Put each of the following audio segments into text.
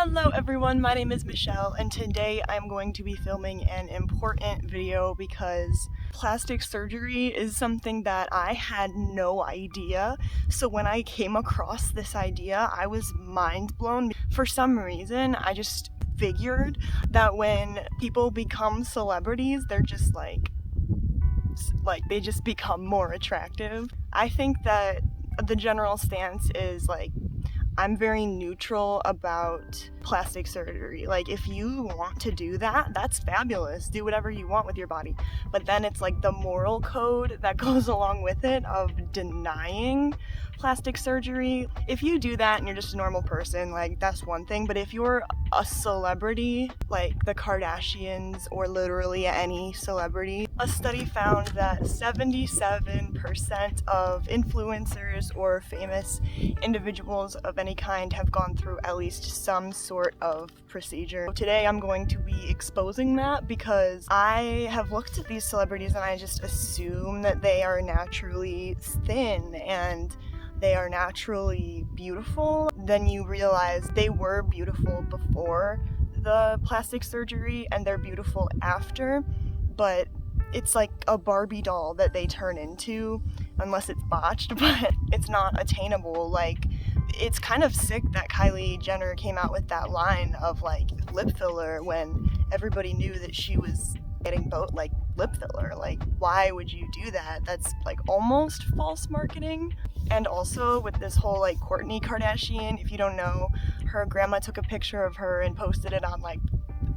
Hello everyone, my name is Michelle and today I'm going to be filming an important video because plastic surgery is something that I had no idea. So when I came across this idea, I was mind blown. For some reason, I just figured that when people become celebrities, they're just like they just become more attractive. I think that the general stance is like, I'm very neutral about plastic surgery. Like, if you want to do that, that's fabulous. Do whatever you want with your body. But then it's like the moral code that goes along with it of denying plastic surgery. If you do that and you're just a normal person, like, that's one thing. But if you're a celebrity, like the Kardashians or literally any celebrity, a study found that 77% of influencers or famous individuals of any kind have gone through at least some sort of procedure. Today I'm going to be exposing that because I have looked at these celebrities and I just assume that they are naturally thin and they are naturally beautiful. Then you realize they were beautiful before the plastic surgery and they're beautiful after, but it's like a Barbie doll that they turn into, unless it's botched, but it's not attainable. Like, it's kind of sick that Kylie Jenner came out with that line of like lip filler when everybody knew that she was getting lip filler. Like, why would you do that? That's like almost false marketing. And also with this whole like Kourtney Kardashian, if you don't know, her grandma took a picture of her and posted it on like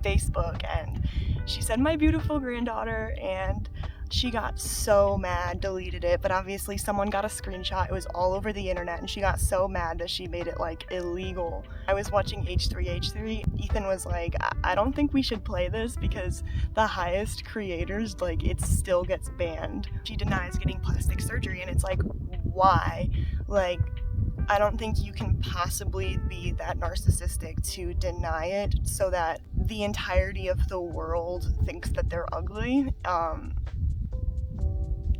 Facebook, and she said, "My beautiful granddaughter," and she got so mad, deleted it, but obviously someone got a screenshot. It was all over the internet and she got so mad that she made it like illegal. I was watching H3H3. Ethan was like, I don't think we should play this because the highest creators, like, it still gets banned. She denies getting plastic surgery and it's like, why? Like, I don't think you can possibly be that narcissistic to deny it so that the entirety of the world thinks that they're ugly.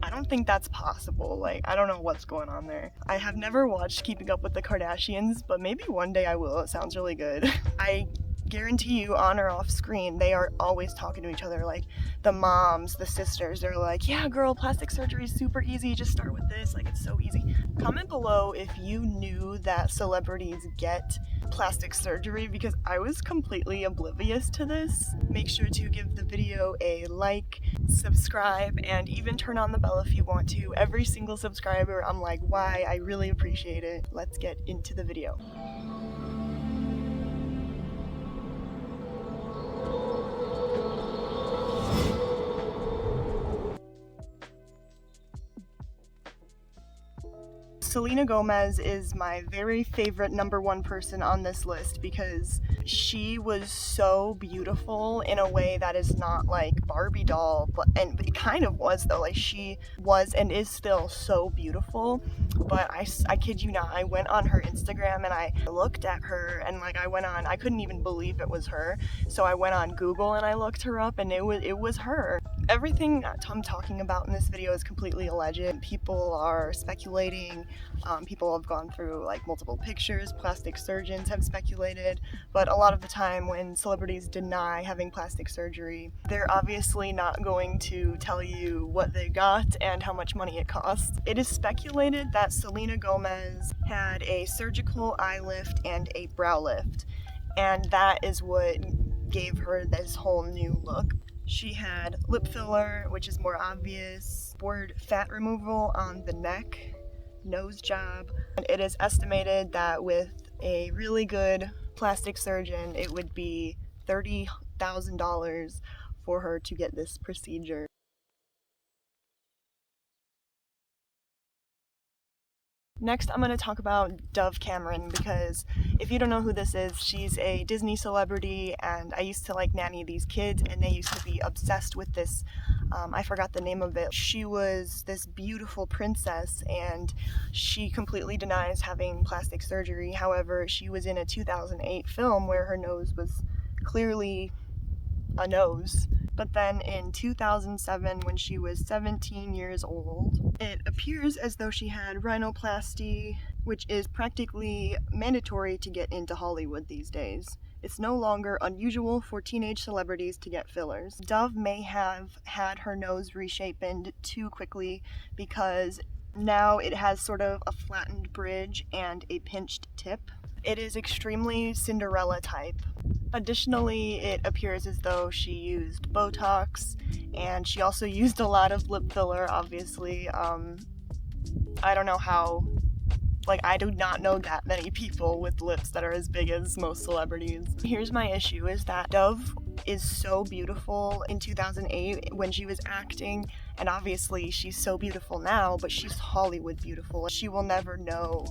I don't think that's possible. Like, I don't know what's going on there. I have never watched Keeping Up with the Kardashians, but maybe one day I will. It sounds really good. I guarantee you, on or off screen, they are always talking to each other. Like, the moms, the sisters, they're like, yeah girl, plastic surgery is super easy, just start with this, like, it's so easy. Comment below if you knew that celebrities get plastic surgery, because I was completely oblivious to this. Make sure to give the video a like, subscribe, and even turn on the bell if you want to. Every single subscriber, I'm like, why? I really appreciate it. Let's get into the video. Selena Gomez is my very favorite #1 person on this list because she was so beautiful in a way that is not like Barbie doll, and it kind of was though. Like, she was and is still so beautiful. But I kid you not, I went on her Instagram and I looked at her and like I couldn't even believe it was her. So I went on Google and I looked her up and it was her. Everything I'm talking about in this video is completely alleged. People are speculating. People have gone through like multiple pictures. Plastic surgeons have speculated. But a lot of the time when celebrities deny having plastic surgery, they're obviously not going to tell you what they got and how much money it costs. It is speculated that Selena Gomez had a surgical eye lift and a brow lift, and that is what gave her this whole new look. She had lip filler, which is more obvious, board fat removal on the neck, nose job, and it is estimated that with a really good plastic surgeon, it would be $30,000 for her to get this procedure. Next, I'm going to talk about Dove Cameron because if you don't know who this is, she's a Disney celebrity and I used to like nanny these kids and they used to be obsessed with this, I forgot the name of it. She was this beautiful princess and she completely denies having plastic surgery. However, she was in a 2008 film where her nose was clearly a nose. But then in 2007, when she was 17 years old, it appears as though she had rhinoplasty, which is practically mandatory to get into Hollywood these days. it's no longer unusual for teenage celebrities to get fillers. Dove may have had her nose reshapened too quickly because now it has sort of a flattened bridge and a pinched tip. It is extremely Cinderella type. Additionally, it appears as though she used Botox, and she also used a lot of lip filler, obviously. I don't know how, I do not know that many people with lips that are as big as most celebrities. Here's my issue, is that Dove is so beautiful in 2008 when she was acting, and obviously she's so beautiful now, but she's Hollywood beautiful. She will never know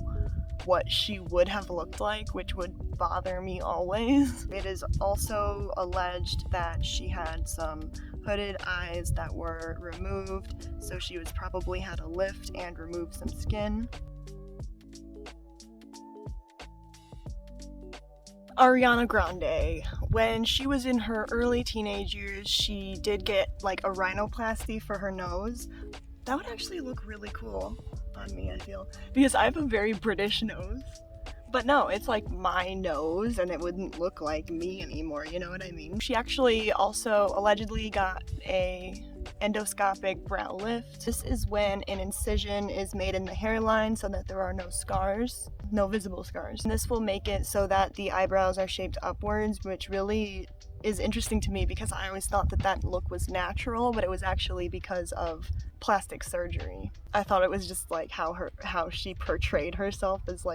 what she would have looked like, which would bother me always. It is also alleged that she had some hooded eyes that were removed, so she was probably had a lift and removed some skin. Ariana Grande. When she was in her early teenage years, she did get a rhinoplasty for her nose. That would actually look really cool on me, I feel, because I have a very British nose. But no, it's my nose, and it wouldn't look like me anymore, you know what I mean? She actually also allegedly got a endoscopic brow lift. This is when an incision is made in the hairline so that there are no scars, no visible scars. And this will make it so that the eyebrows are shaped upwards, which really is interesting to me because I always thought that look was natural, but it was actually because of plastic surgery. I thought it was just how she portrayed herself as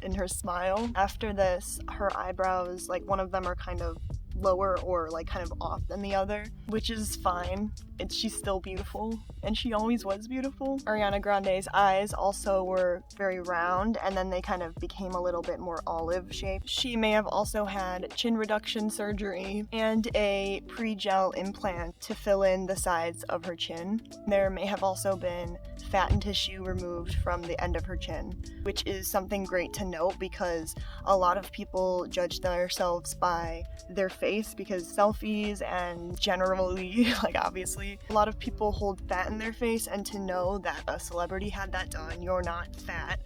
in her smile. After this, her eyebrows, one of them are kind of lower or kind of off than the other, which is fine. She's still beautiful, and she always was beautiful. Ariana Grande's eyes also were very round, and then they kind of became a little bit more olive shaped. She may have also had chin reduction surgery and a pre-gel implant to fill in the sides of her chin. There may have also been fat and tissue removed from the end of her chin, which is something great to note because a lot of people judge themselves by their face, because selfies and generally, obviously, a lot of people hold fat in their face, and to know that a celebrity had that done, you're not fat,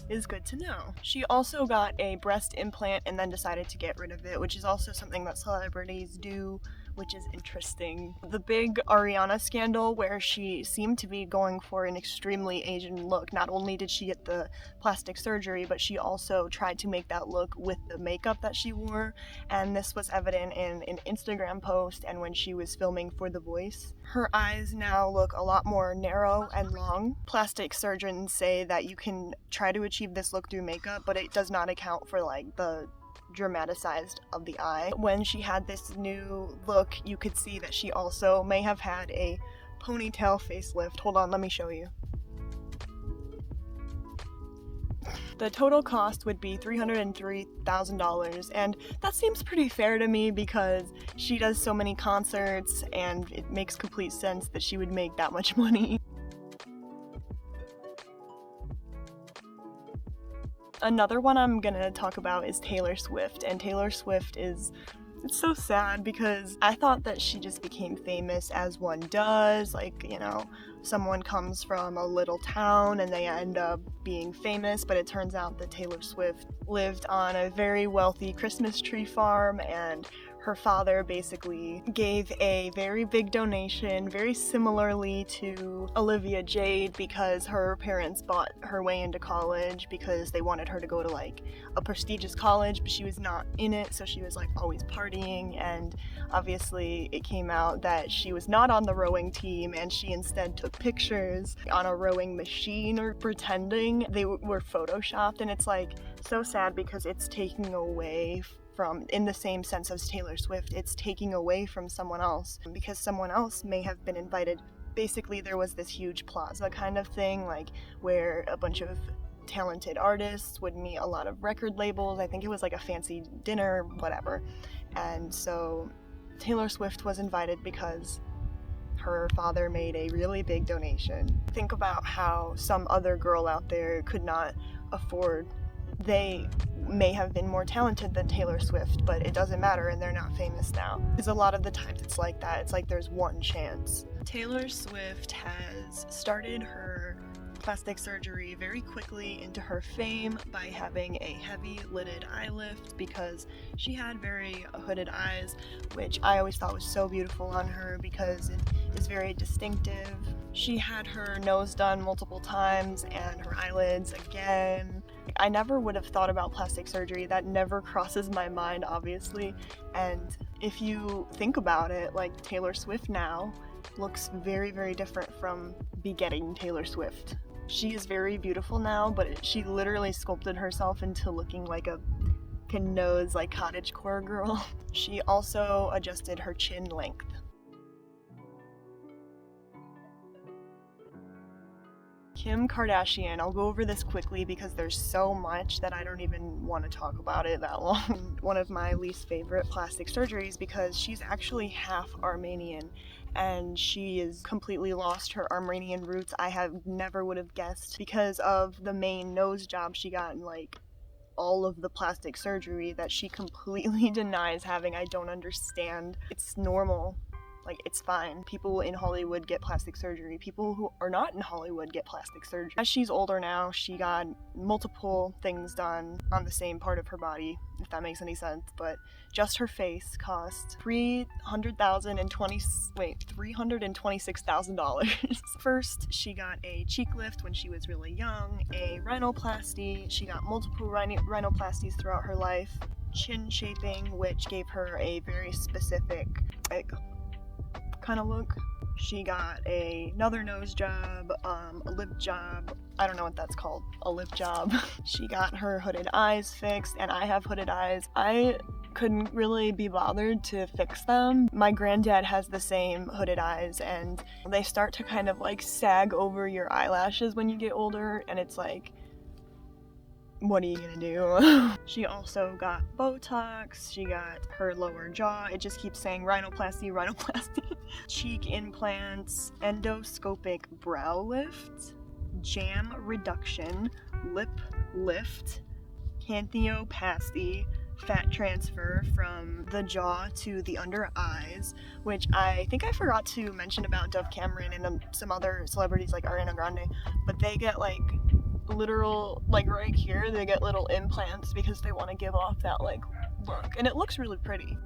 is good to know. She also got a breast implant and then decided to get rid of it, which is also something that celebrities do, which is interesting. The big Ariana scandal where she seemed to be going for an extremely Asian look. Not only did she get the plastic surgery, but she also tried to make that look with the makeup that she wore, and this was evident in an Instagram post and when she was filming for The Voice. Her eyes now look a lot more narrow and long. Plastic surgeons say that you can try to achieve this look through makeup, but it does not account for the dramatized of the eye. When she had this new look, you could see that she also may have had a ponytail facelift. Hold on, let me show you. The total cost would be $303,000, and that seems pretty fair to me because she does so many concerts, and it makes complete sense that she would make that much money. Another one I'm gonna talk about is Taylor Swift, and Taylor Swift it's so sad because I thought that she just became famous as one does, someone comes from a little town and they end up being famous, but it turns out that Taylor Swift lived on a very wealthy Christmas tree farm, and her father basically gave a very big donation, very similarly to Olivia Jade, because her parents bought her way into college because they wanted her to go to a prestigious college, but she was not in it, so she was always partying, and obviously it came out that she was not on the rowing team, and she instead took pictures on a rowing machine or pretending they were photoshopped, and it's so sad because it's taking away from, in the same sense as Taylor Swift, it's taking away from someone else because someone else may have been invited. Basically, there was this huge plaza kind of thing, where a bunch of talented artists would meet a lot of record labels. I think it was a fancy dinner, whatever. And so Taylor Swift was invited because her father made a really big donation. Think about how some other girl out there could not afford. They may have been more talented than Taylor Swift, but it doesn't matter, and they're not famous now. Because a lot of the times it's like that. It's there's one chance. Taylor Swift has started her plastic surgery very quickly into her fame by having a heavy lidded eye lift because she had very hooded eyes, which I always thought was so beautiful on her because it is very distinctive. She had her nose done multiple times and her eyelids again. I never would have thought about plastic surgery. That never crosses my mind, obviously. And if you think about it, like Taylor Swift now looks very, very different from begetting Taylor Swift. She is very beautiful now, but she literally sculpted herself into looking like a nose, like cottagecore girl. She also adjusted her chin length. Kim Kardashian, I'll go over this quickly because there's so much that I don't even want to talk about it that long. One of my least favorite plastic surgeries because she's actually half Armenian and she has completely lost her Armenian roots. I never would have guessed because of the main nose job she got in like all of the plastic surgery that she completely denies having. I don't understand. It's normal. Like, it's fine. People in Hollywood get plastic surgery. People who are not in Hollywood get plastic surgery. As she's older now, she got multiple things done on the same part of her body, if that makes any sense. But just her face cost $326,000. First, she got a cheek lift when she was really young, a rhinoplasty. She got multiple rhinoplasties throughout her life. Chin shaping, which gave her a very specific, kind of look. She got another nose job, a lip job. I don't know what that's called, a lip job. She got her hooded eyes fixed, and I have hooded eyes. I couldn't really be bothered to fix them. My granddad has the same hooded eyes, and they start to kind of like sag over your eyelashes when you get older, and it's like, what are you gonna do? She also got Botox, she got her lower jaw, it just keeps saying rhinoplasty, cheek implants, endoscopic brow lift, jam reduction, lip lift, canthoplasty, fat transfer from the jaw to the under eyes, which I think I forgot to mention about Dove Cameron and some other celebrities like Ariana Grande, but they get like literal, like right here, they get little implants because they want to give off that like look, and it looks really pretty.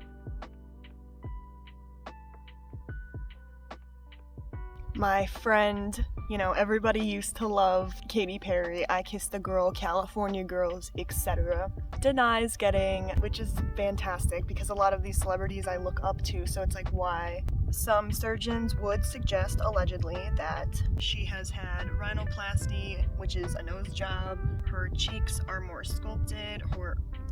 My friend, you know, everybody used to love Katy Perry, I Kissed a Girl, California Girls, etc., denies getting, which is fantastic because a lot of these celebrities I look up to, so it's like, why? Some surgeons would suggest, allegedly, that she has had rhinoplasty, which is a nose job, her cheeks are more sculpted,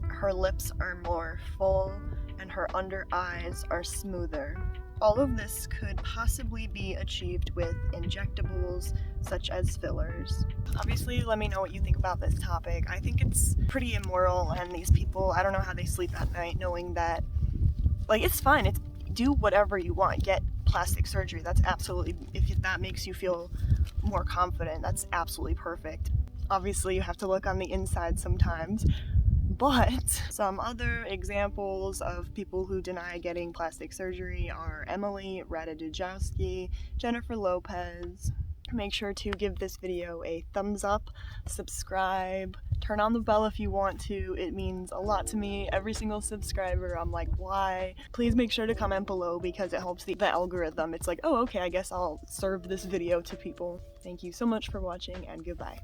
her lips are more full, and her under eyes are smoother. All of this could possibly be achieved with injectables such as fillers. Obviously, let me know what you think about this topic. I think it's pretty immoral, and these people, I don't know how they sleep at night knowing that, like, it's fine, do whatever you want, get plastic surgery, that's absolutely, if that makes you feel more confident, that's absolutely perfect. Obviously, you have to look on the inside sometimes. But some other examples of people who deny getting plastic surgery are Emily Ratajkowski, Jennifer Lopez. Make sure to give this video a thumbs up, subscribe, turn on the bell if you want to. It means a lot to me. Every single subscriber, I'm like, why? Please make sure to comment below because it helps the algorithm. It's like, oh, okay, I guess I'll serve this video to people. Thank you so much for watching, and goodbye.